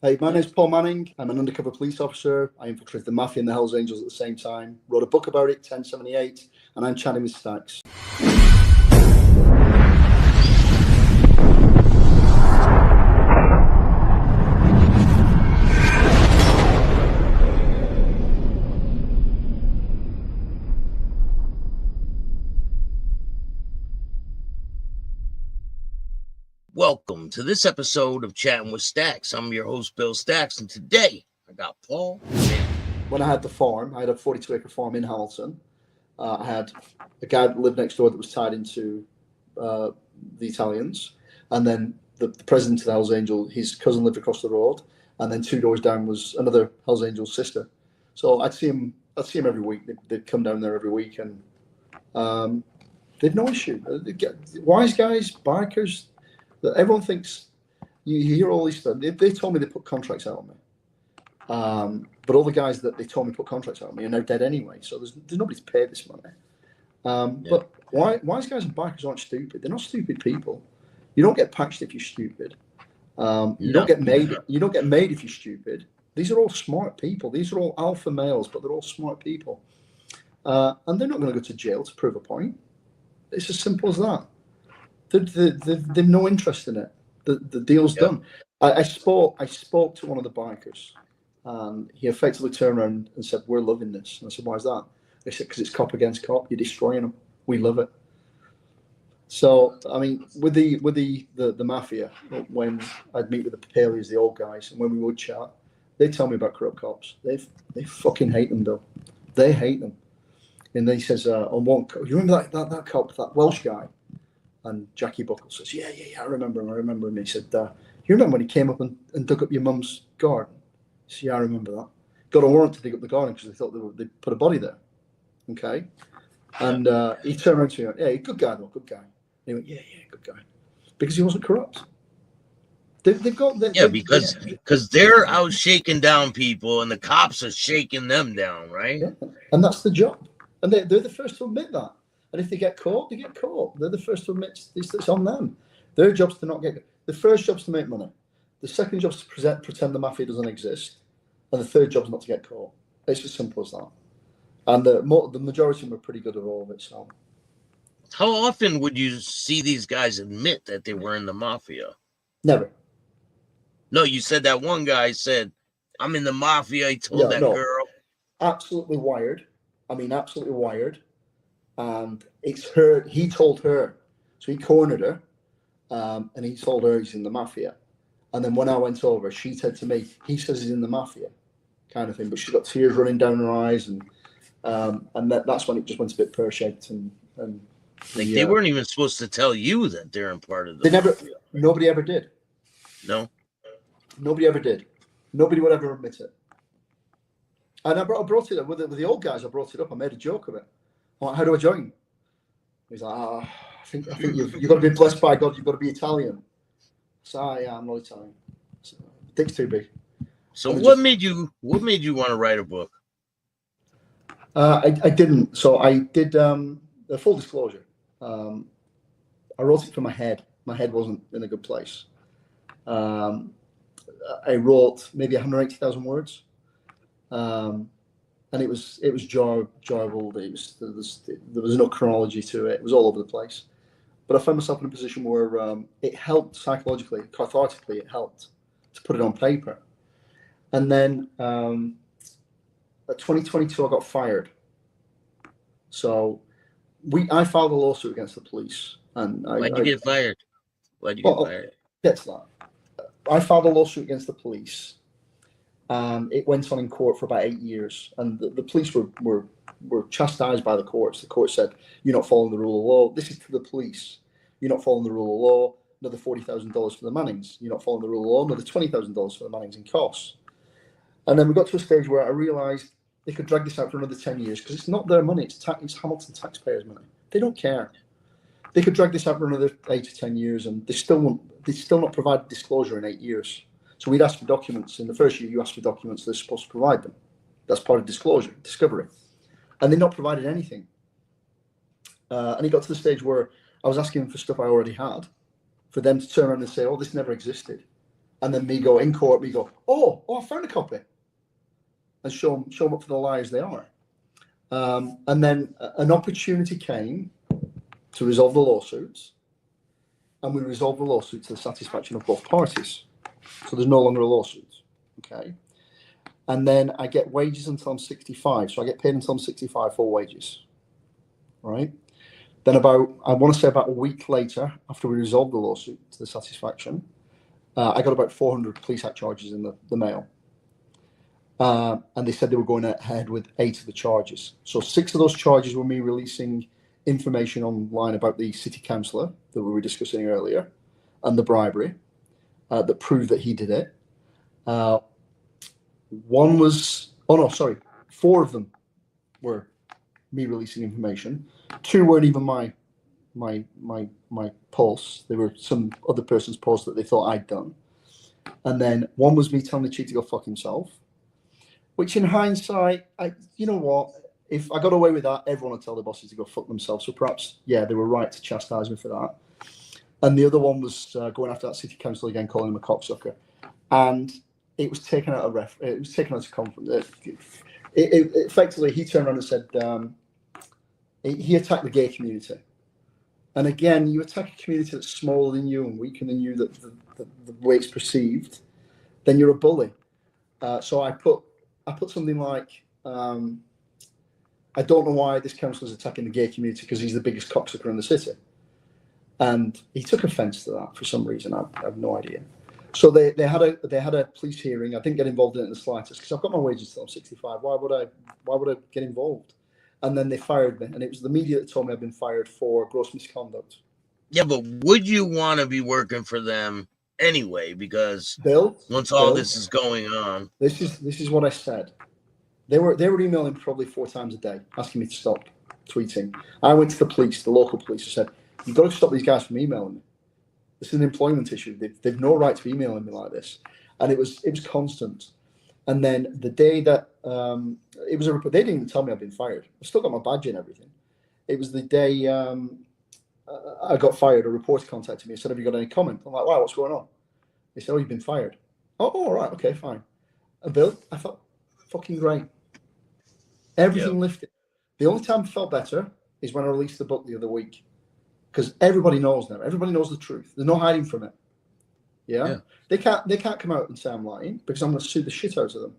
Hey, my name's Paul Manning. I'm an undercover police officer. I infiltrated the Mafia and the Hells Angels at the same time. Wrote a book about it, 1078, and I'm chatting with Staxx. Welcome to this episode of Chatting with Staxx. I'm your host, Bill Staxx, and today I got Paul. When I had the farm, I had a 42-acre farm in Hamilton. I had a guy that lived next door that was tied into the Italians, and then the president of the Hells Angels, his cousin lived across the road, and then 2 doors down was another Hells Angels sister. So I'd see him every week. They'd come down there every week, and they'd no issue. Wise guys, bikers. Everyone thinks you hear all these stuff. They told me they put contracts out on me, but all the guys that they told me put contracts out on me are now dead anyway. So there's nobody to pay this money. But wise guys and bikers aren't stupid. They're not stupid people. You don't get patched if you're stupid. You don't get made. You don't get made if you're stupid. These are all smart people. These are all alpha males, but they're all smart people, and they're not going to go to jail to prove a point. It's as simple as that. They've no interest in it. The deal's done. I spoke to one of the bikers, and he effectively turned around and said, "We're loving this." And I said, "Why is that?" They said, "Because it's cop against cop. You're destroying them. We love it." So I mean, with the Mafia, when I'd meet with the Papalias, the old guys, and when we would chat, they'd tell me about corrupt cops. They fucking hate them, though. They hate them. And then he says, "On one, you remember that cop, that Welsh guy?" And Jackie Buckle says, yeah, I remember him. And he said, you remember when he came up and dug up your mum's garden? He said, yeah, I remember that. Got a warrant to dig up the garden because they thought they'd put a body there. Okay. And he turned around to me and went, yeah, good guy, though, good guy. And he went, yeah, good guy. Because he wasn't corrupt. Because they're out shaking down people and the cops are shaking them down, right? Yeah. And that's the job. And they're the first to admit that. And if they get caught, they get caught. They're the first to admit it's on them. Their job's to not get. The first job's to make money. The second job's to pretend the Mafia doesn't exist, and the third job's not to get caught. It's as simple as that. And the majority of them are pretty good at all of it. So, how often would you see these guys admit that they were in the Mafia? Never. No, you said that one guy said, "I'm in the Mafia." He told girl. Absolutely wired. I mean, absolutely wired. And it's her. He told her, so he cornered her, and he told her he's in the Mafia. And then when I went over, she said to me, "He says he's in the Mafia," kind of thing. But she's got tears running down her eyes, and that's when it just went a bit pear-shaped. And they weren't even supposed to tell you that they're in part of the Mafia. Nobody ever did. No, nobody ever ddid. Nobody would ever admit it. And I brought it up with the old guys. I brought it up. I made a joke of it. Like, how do I join? He's like, I think you've got to be blessed by God. You've got to be Italian. So I'm not Italian. So, dick's too big. So what made you want to write a book? I didn't. So I did a full disclosure. I wrote it from my head. My head wasn't in a good place. I wrote maybe 180,000 words. And it was enjoyable. There was no chronology to it. It was all over the place. But I found myself in a position where it helped psychologically, cathartically. It helped to put it on paper. And then at 2022, I got fired. So I filed a lawsuit against the police. And why'd you get fired? Why'd you get fired? That's that. I filed a lawsuit against the police. It went on in court for about 8 years, and the police were chastised by the courts. The court said, "You're not following the rule of law." This is to the police. "You're not following the rule of law." Another $40,000 for the Mannings. "You're not following the rule of law." Another $20,000 for the Mannings in costs. And then we got to a stage where I realised they could drag this out for another 10 years because it's not their money. It's Hamilton taxpayers' money. They don't care. They could drag this out for another 8 to 10 years, and they still not provide disclosure in 8 years. So we'd ask for documents. In the first year, you ask for documents, they're supposed to provide them. That's part of disclosure, discovery. And they not provided anything. And it got to the stage where I was asking for stuff I already had, for them to turn around and say, "Oh, this never existed." And then me go in court, me go, oh, I found a copy, and show them up for the liars they are. And then an opportunity came to resolve the lawsuits, and we resolved the lawsuit to the satisfaction of both parties. So there's no longer a lawsuit, okay? And then I get wages until I'm 65. So I get paid until I'm 65 full wages, right? Then I want to say about a week later, after we resolved the lawsuit to the satisfaction, I got about 400 police act charges in the mail. And they said they were going ahead with 8 of the charges. So 6 of those charges were me releasing information online about the city councillor that we were discussing earlier and the bribery that proved that he did it. 4 of them were me releasing information. 2 weren't even my posts. They were some other person's post that they thought I'd done. And then 1 was me telling the chief to go fuck himself, which in hindsight, you know what? If I got away with that, everyone would tell the bosses to go fuck themselves. So perhaps, yeah, they were right to chastise me for that. And the other one was going after that city council again, calling him a cocksucker. And it was taken out of it was taken out of conference. Effectively, he turned around and said he attacked the gay community. And again, you attack a community that's smaller than you and weaker than you, that the way it's perceived, then you're a bully. So I put something like, I don't know why this councillor is attacking the gay community because he's the biggest cocksucker in the city. And he took offence to that for some reason. I have no idea. So they had a police hearing. I didn't get involved in it in the slightest because I've got my wages till I'm 65. Why would I get involved? And then they fired me, and it was the media that told me I'd been fired for gross misconduct. Yeah, but would you want to be working for them anyway? Because once all this is going on, this is what I said. They were emailing probably 4 times a day, asking me to stop tweeting. I went to the police, the local police, and said, "You've got to stop these guys from emailing me. This is an employment issue. They've no right to be emailing me like this." And it was constant. And then the day that it was a report, they didn't even tell me I'd been fired. I've still got my badge and everything. It was the day I got fired. A reporter contacted me and said, "Have you got any comment?" I'm like, "Wow, what's going on?" They said, "Oh, you've been fired." Oh, all right, okay, fine. And Bill, I felt fucking great. Everything lifted. The only time I felt better is when I released the book the other week, because everybody knows now. Everybody knows the truth. There's no hiding from it. Yeah? They can't come out and say I'm lying because I'm going to sue the shit out of them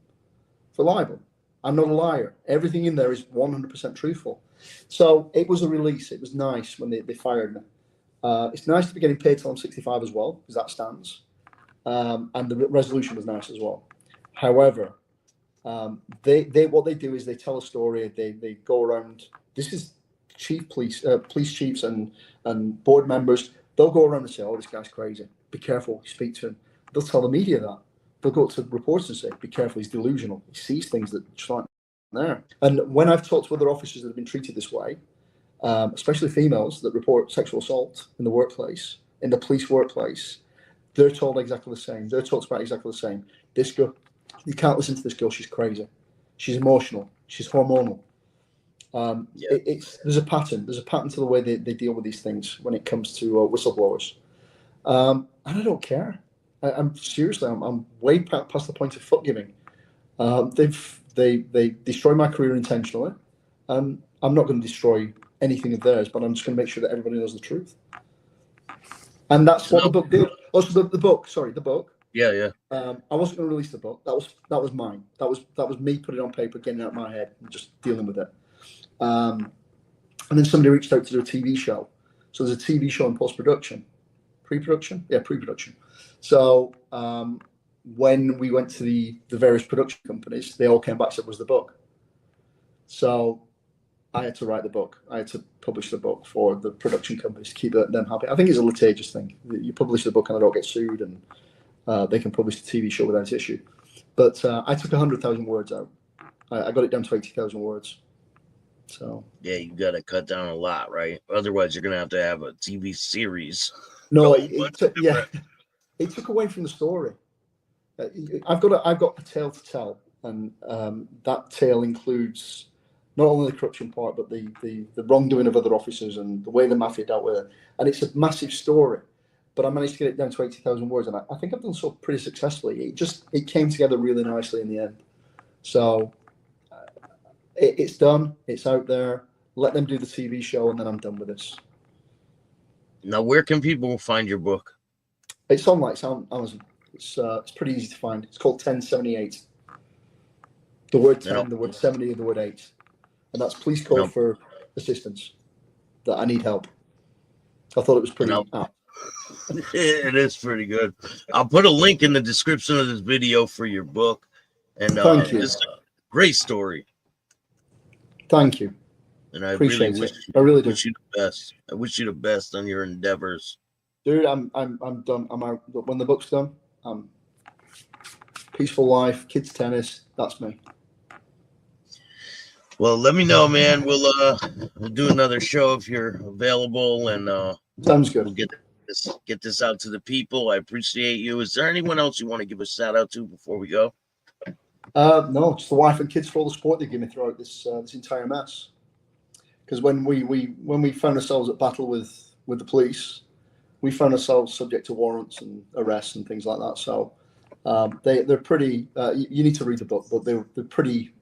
for libel. I'm not a liar. Everything in there is 100% truthful. So it was a release. It was nice when they fired me. It's nice to be getting paid till I'm 65 as well, because that stands. And the resolution was nice as well. However, what they do is they tell a story. They go around. This is police chiefs and board members. They'll go around and say, "Oh, this guy's crazy. Be careful. Speak to him." They'll tell the media that. They'll go to reporters and say, "Be careful. He's delusional. He sees things that just aren't there." And when I've talked to other officers that have been treated this way, especially females that report sexual assault in the workplace, in the police workplace, they're told exactly the same. They're talked about exactly the same. This girl, you can't listen to this girl. She's crazy. She's emotional. She's hormonal. There's a pattern. There's a pattern to the way they deal with these things when it comes to whistleblowers. And I don't care. I'm seriously, I'm way past the point of fuck giving. They destroy my career intentionally. I'm not going to destroy anything of theirs, but I'm just going to make sure that everybody knows the truth. And that's what the book did. Also, the book. Yeah. I wasn't going to release the book. That was mine. That was me putting it on paper, getting it out of my head, and just dealing with it. And then somebody reached out to do a TV show. So there's a TV show in post-production. Pre-production? Yeah, pre-production. So when we went to the various production companies, they all came back and said, "Was the book?" So I had to write the book. I had to publish the book for the production companies to keep them happy. I think it's a litigious thing. You publish the book and I don't get sued, and they can publish the TV show without issue. But I took 100,000 words out. I got it down to 80,000 words. So yeah, you got to cut down a lot, right? Otherwise, you're going to have a TV series. No, it took away from the story. I've got a tale to tell, and that tale includes not only the corruption part, but the wrongdoing of other officers and the way the mafia dealt with it. And it's a massive story. but I managed to get it down to 80,000 words, and I think I've done so pretty successfully. It came together really nicely in the end. So it's done. It's out there. Let them do the TV show, and then I'm done with this. Now, where can people find your book? It's on Amazon. It's pretty easy to find. It's called 1078. The word 10, the word 70, and the word 8. And that's please call for assistance. That I need help. I thought it was pretty apt. It is pretty good. I'll put a link in the description of this video for your book. And thank you. This is a great story. Thank you. And I appreciate really it. I really do. wish you the best. I wish you the best on your endeavors. Dude, I'm done. I'm out. When the book's done, peaceful life, kids tennis, that's me. Well, let me know, man. We'll do another show if you're available, and sounds good. We'll get this out to the people. I appreciate you. Is there anyone else you want to give a shout out to before we go? No, just the wife and kids for all the support they give me throughout this entire mess. Because when we found ourselves at battle with the police, we found ourselves subject to warrants and arrests and things like that. So they're pretty. You need to read the book, but they're pretty.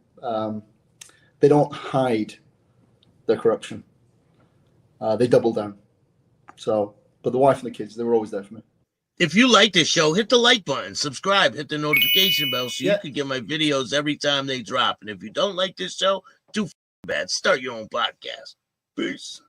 They don't hide their corruption. They double down. So, but the wife and the kids, they were always there for me. If you like this show, hit the like button, subscribe, hit the notification bell so you can get my videos every time they drop. And if you don't like this show, too bad. Start your own podcast. Peace.